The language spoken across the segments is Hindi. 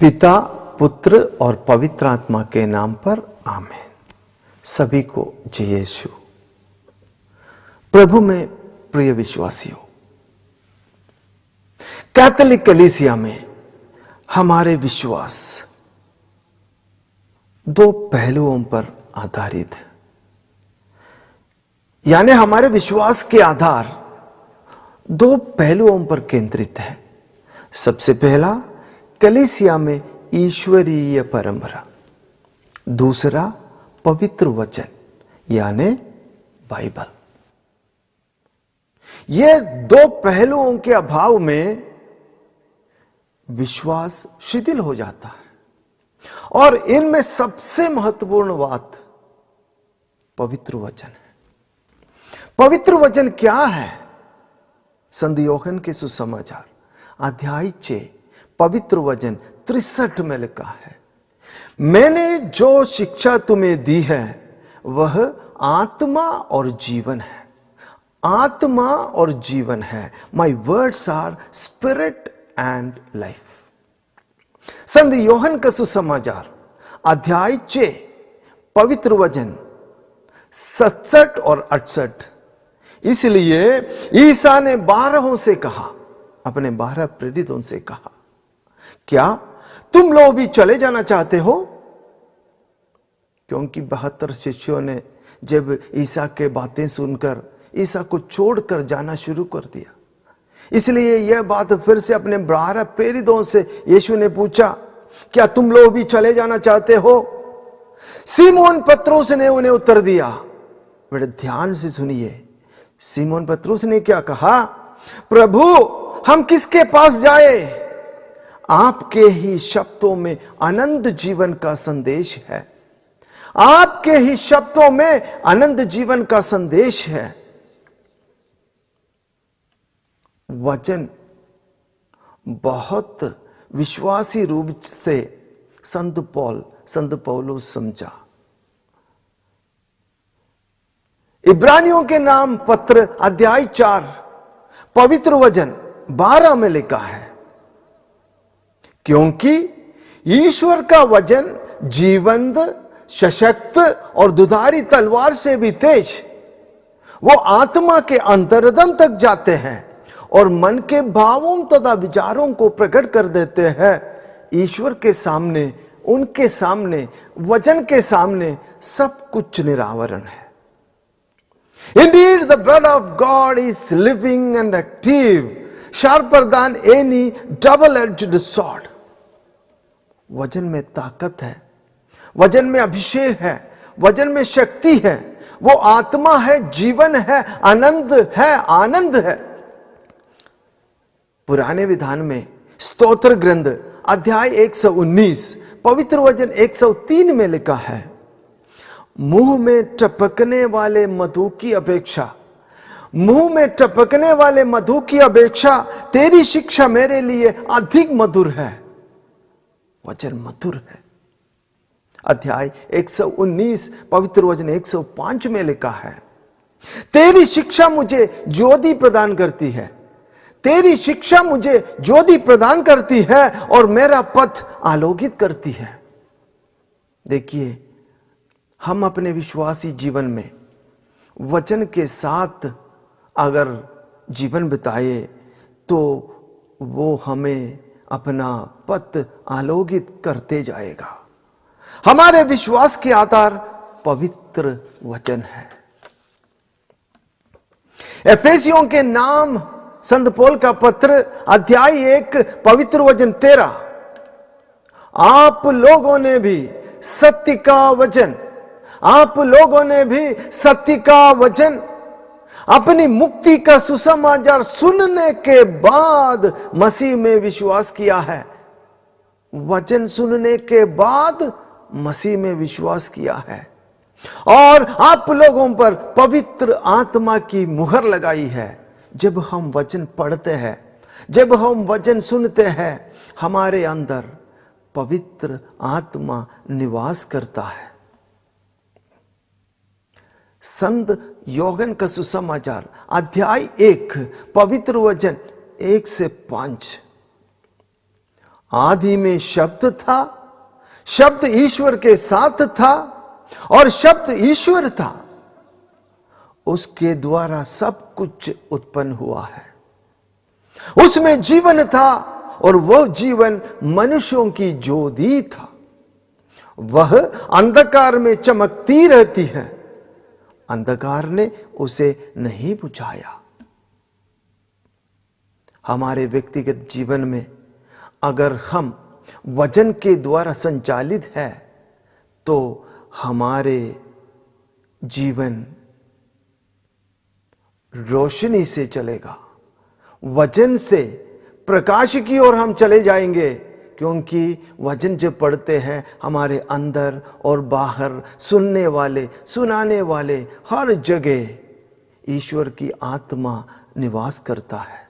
पिता, पुत्र और पवित्र आत्मा के नाम पर आमीन। सभी को जय यीशु। प्रभु में प्रिय विश्वासियों, कैथोलिक कलीसिया में हमारे विश्वास दो पहलुओं पर आधारित है, यानी हमारे विश्वास के आधार दो पहलुओं पर केंद्रित है। सबसे पहला, कलीसिया में ईश्वरीय परंपरा, दूसरा पवित्र वचन यानी बाइबल। ये दो पहलुओं के अभाव में विश्वास शिथिल हो जाता है और इनमें सबसे महत्वपूर्ण बात पवित्र वचन है। पवित्र वचन क्या है? संत यूहन्ना के सुसमाचार अध्याय 6 पवित्र वचन 63 में लिखा है, मैंने जो शिक्षा तुम्हें दी है वह आत्मा और जीवन है। आत्मा और जीवन है। My words are spirit and life. संत यूहन्ना का सुसमाचार अध्याय 6 पवित्र वचन 67 और 68। इसलिए ईसा ने 12 से कहा, अपने 12 प्रेरितों से कहा, क्या तुम लोग भी चले जाना चाहते हो? क्योंकि 72 शिष्यों ने जब ईसा के बातें सुनकर ईसा को छोड़कर जाना शुरू कर दिया, इसलिए यह बात फिर से अपने 12 प्रेरितों से यीशु ने पूछा, क्या तुम लोग भी चले जाना चाहते हो? सीमोन पत्रोस ने उन्हें उत्तर दिया। बड़े ध्यान से सुनिए, सीमोन पत्रोस ने क्या कहा? प्रभु, हम किसके पास जाए? आपके ही शब्दों में अनंत जीवन का संदेश है। आपके ही शब्दों में अनंत जीवन का संदेश है। वचन बहुत विश्वासी रूप से संत पौलुस समझा। इब्रानियों के नाम पत्र अध्याय 4 पवित्र वचन 12 में लिखा है, क्योंकि ईश्वर का वचन जीवंत, सशक्त और दुधारी तलवार से भी तेज, वो आत्मा के अंतरदम तक जाते हैं और मन के भावों तथा विचारों को प्रकट कर देते हैं। ईश्वर के सामने, उनके सामने, वचन के सामने सब कुछ निरावरण है। Indeed, the word of God is living and active, sharper than any double-edged sword. वचन में ताकत है, वचन में अभिषेक है, वचन में शक्ति है, वो आत्मा है, जीवन है, आनंद है। पुराने विधान में स्तोत्र ग्रंथ अध्याय 119 पवित्र वचन 103 में लिखा है, मुंह में टपकने वाले मधु की अपेक्षा, मुंह में टपकने वाले मधु की अपेक्षा तेरी शिक्षा मेरे लिए अधिक मधुर है। वचन मधुर है। अध्याय 119 पवित्र वचन 105 में लिखा है, तेरी शिक्षा मुझे ज्योति प्रदान करती है। तेरी शिक्षा मुझे ज्योति प्रदान करती है और मेरा पथ आलोकित करती है। देखिए, हम अपने विश्वासी जीवन में वचन के साथ अगर जीवन बिताए तो वो हमें अपना पथ आलोकित करते जाएगा। हमारे विश्वास के आधार पवित्र वचन है। एफेसियों के नाम संत पौल का पत्र अध्याय 1 पवित्र वचन 13, आप लोगों ने भी सत्य का वचन, आप लोगों ने भी सत्य का वचन अपनी मुक्ति का सुसमाचार सुनने के बाद मसीह में विश्वास किया है। वचन सुनने के बाद मसीह में विश्वास किया है और आप लोगों पर पवित्र आत्मा की मुहर लगाई है। जब हम वचन पढ़ते हैं, जब हम वचन सुनते हैं, हमारे अंदर पवित्र आत्मा निवास करता है। संत यूहन्ना का सुसमाचार अध्याय 1 पवित्र वचन 1 से 5, आदि में शब्द था, शब्द ईश्वर के साथ था और शब्द ईश्वर था। उसके द्वारा सब कुछ उत्पन्न हुआ है। उसमें जीवन था और वह जीवन मनुष्यों की ज्योति था। वह अंधकार में चमकती रहती है, अंधकार ने उसे नहीं बुझाया। हमारे व्यक्तिगत जीवन में अगर हम वचन के द्वारा संचालित है तो हमारे जीवन रोशनी से चलेगा, वचन से प्रकाश की ओर हम चले जाएंगे। क्योंकि वचन जब पढ़ते हैं हमारे अंदर और बाहर, सुनने वाले, सुनाने वाले, हर जगह ईश्वर की आत्मा निवास करता है।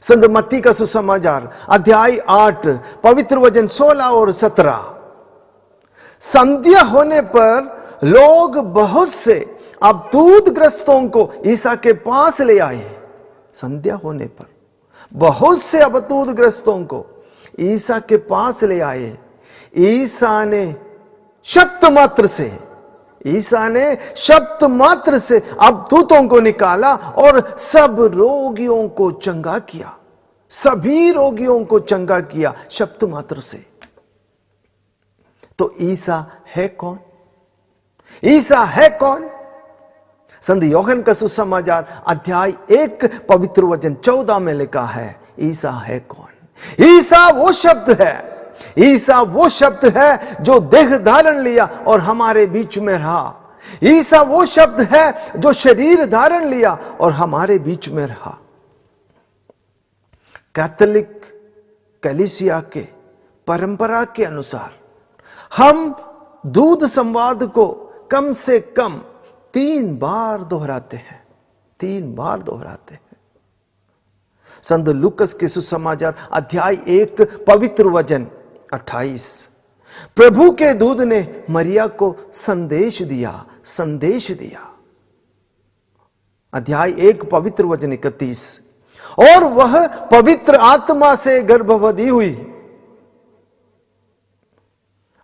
संत मत्ती का सुसमाचार अध्याय 8 पवित्र वचन 16 और 17। संध्या होने पर लोग बहुत से अबतूदग्रस्तों को ईसा के पास ले आए। संध्या होने पर बहुत से अबतूदग्रस्तों को ईसा के पास ले आए। ईसा ने शब्द मात्र से अबतूतों को निकाला और सब रोगियों को चंगा किया। सभी रोगियों को चंगा किया शब्द मात्र से। तो ईसा है कौन? ईसा है कौन? संत यूहन्ना का सुसमाचार अध्याय 1 पवित्र वचन 14 में लिखा है, ईसा है कौन? ईसा वो शब्द है, ईसा वो शब्द है जो देह धारण लिया और हमारे बीच में रहा। ईसा वो शब्द है जो शरीर धारण लिया और हमारे बीच में रहा। कैथोलिक कलीसिया के परंपरा के अनुसार हम दूध संवाद को कम से कम 3 बार दोहराते हैं। 3 बार दोहराते हैं। संत लूकस के सुसमाचार अध्याय 1 पवित्र वचन 28। प्रभु के दूत ने मरिया को संदेश दिया। अध्याय 1 पवित्र वचन 31। और वह पवित्र आत्मा से गर्भवती हुई।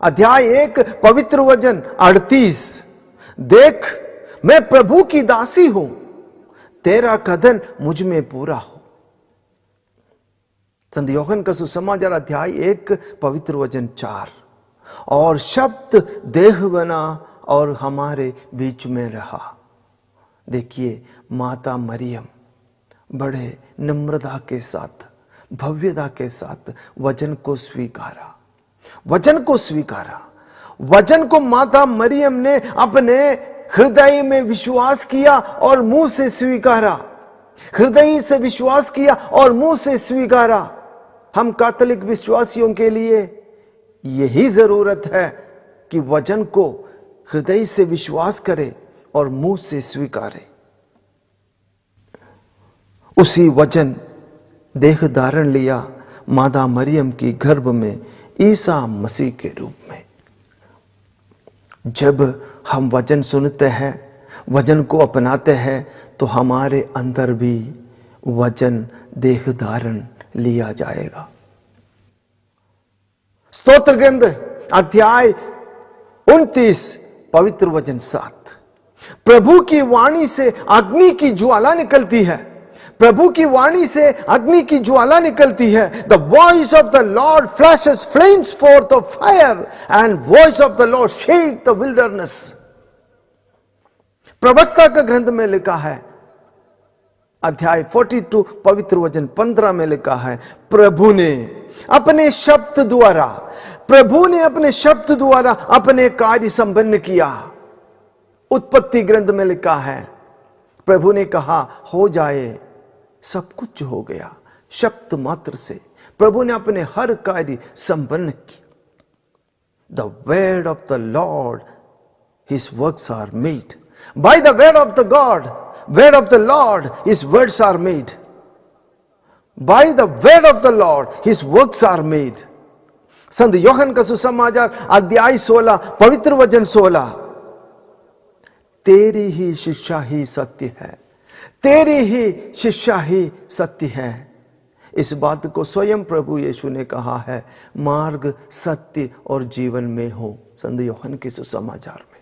अध्याय 1 पवित्र वचन 38। देख मैं प्रभु की दासी हूं, तेरा कथन मुझ में पूरा हो। संत यूहन्ना का सुसमाचार अध्याय 1 पवित्र वचन 4। और शब्द देह बना और हमारे बीच में रहा। देखिए माता मरियम बड़े नम्रता के साथ, भव्यता के साथ वचन को स्वीकारा। वचन को माता मरियम ने अपने हृदय में विश्वास किया और मुंह से स्वीकारा। हृदय से विश्वास किया और मुंह से स्वीकारा। हम कैथोलिक विश्वासियों के लिए यही जरूरत है कि वचन को हृदय से विश्वास करें और मुंह से स्वीकारें। उसी वचन देह धारण लिया माता मरियम की गर्भ में ईसा मसीह के रूप में। जब हम वचन सुनते हैं, वचन को अपनाते हैं, तो हमारे अंदर भी वचन देह धारण लिया जाएगा। स्तोत्र ग्रंथ अध्याय 29 पवित्र वचन 7। प्रभु की वाणी से अग्नि की ज्वाला निकलती है। प्रभु की वाणी से अग्नि की ज्वाला निकलती है। The voice of the Lord flashes flames fourth of fire and voice of the Lord shake the wilderness. प्रवक्ता का ग्रंथ में लिखा है अध्याय 42 पवित्र वचन 15 में लिखा है, प्रभु ने अपने शब्द द्वारा अपने कार्य संपन्न किया। उत्पत्ति ग्रंथ में लिखा है, प्रभु ने कहा हो जाए, सब कुछ हो गया। शब्द मात्र से प्रभु ने अपने हर कार्य संपन्न किया। The word of the Lord his works are made. By the word of the God, word of the Lord, his words are made. By the word of the Lord, his works are made. संत यूहन्ना का सुसमाचार अध्याय 16 पवित्र वचन 16। तेरी ही शिक्षा ही सत्य है, तेरी ही शिक्षा ही सत्य है। इस बात को स्वयं प्रभु यीशु ने कहा है, मार्ग, सत्य और जीवन में हो, संत यूहन्ना के सुसमाचार में।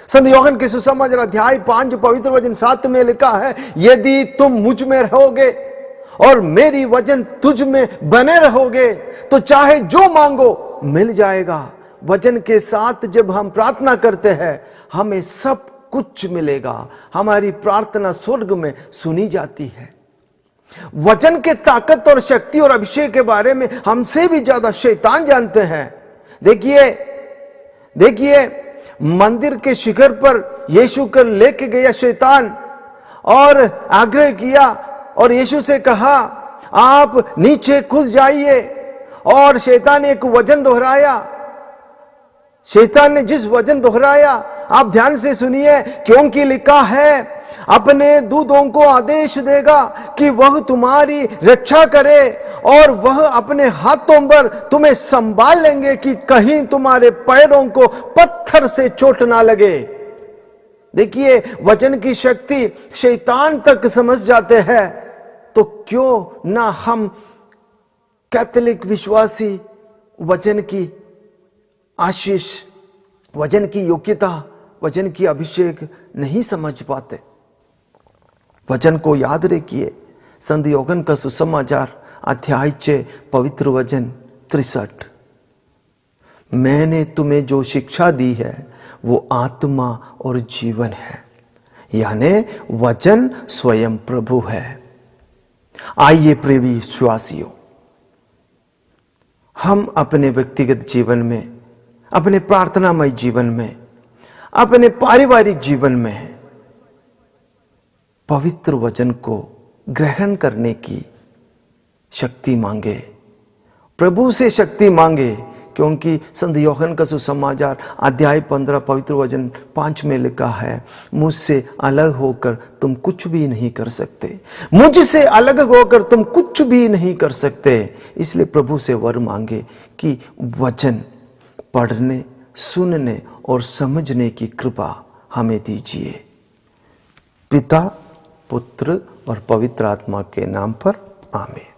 संत यूहन्ना के सुसमाचार अध्याय 5 पवित्र वचन 7 में लिखा है, यदि तुम मुझ में रहोगे और मेरी वचन तुझ में बने रहोगे तो चाहे जो मांगो मिल जाएगा। वचन के साथ जब हम प्रार्थना करते हैं हमें सब कुछ मिलेगा। हमारी प्रार्थना स्वर्ग में सुनी जाती है। वचन के ताकत और शक्ति और अभिषेक के बारे में हमसे भी ज्यादा शैतान जानते हैं। देखिए मंदिर के शिखर पर यीशु को लेके गया शैतान और आग्रह किया और यीशु से कहा, आप नीचे कूद जाइए। और शैतान ने एक वचन दोहराया। शैतान ने जिस वचन दोहराया आप ध्यान से सुनिए, क्योंकि लिखा है, अपने दूतों को आदेश देगा कि वह तुम्हारी रक्षा करे और वह अपने हाथों पर तुम्हें संभाल लेंगे कि कहीं तुम्हारे पैरों को पत्थर से चोट ना लगे। देखिए वचन की शक्ति शैतान तक समझ जाते हैं, तो क्यों ना हम कैथोलिक विश्वासी वचन की आशीष, वचन की योग्यता, वचन की अभिषेक नहीं समझ पाते। वचन को याद रखिए, संत यूहन्ना का सुसमाचार अध्याय 6 पवित्र वचन 63, मैंने तुम्हें जो शिक्षा दी है वो आत्मा और जीवन है, यानी वचन स्वयं प्रभु है। आइए प्रिय विश्वासियों, हम अपने व्यक्तिगत जीवन में, अपने प्रार्थनामय जीवन में, अपने पारिवारिक जीवन में पवित्र वचन को ग्रहण करने की शक्ति मांगे, प्रभु से शक्ति मांगे। क्योंकि संत यूहन्ना का सुसमाचार अध्याय 15 पवित्र वचन 5 में लिखा है, मुझसे अलग होकर तुम कुछ भी नहीं कर सकते, मुझसे अलग होकर तुम कुछ भी नहीं कर सकते। इसलिए प्रभु से वर मांगे कि वचन पढ़ने, सुनने और समझने की कृपा हमें दीजिए। पिता, पुत्र और पवित्र आत्मा के नाम पर आमीन।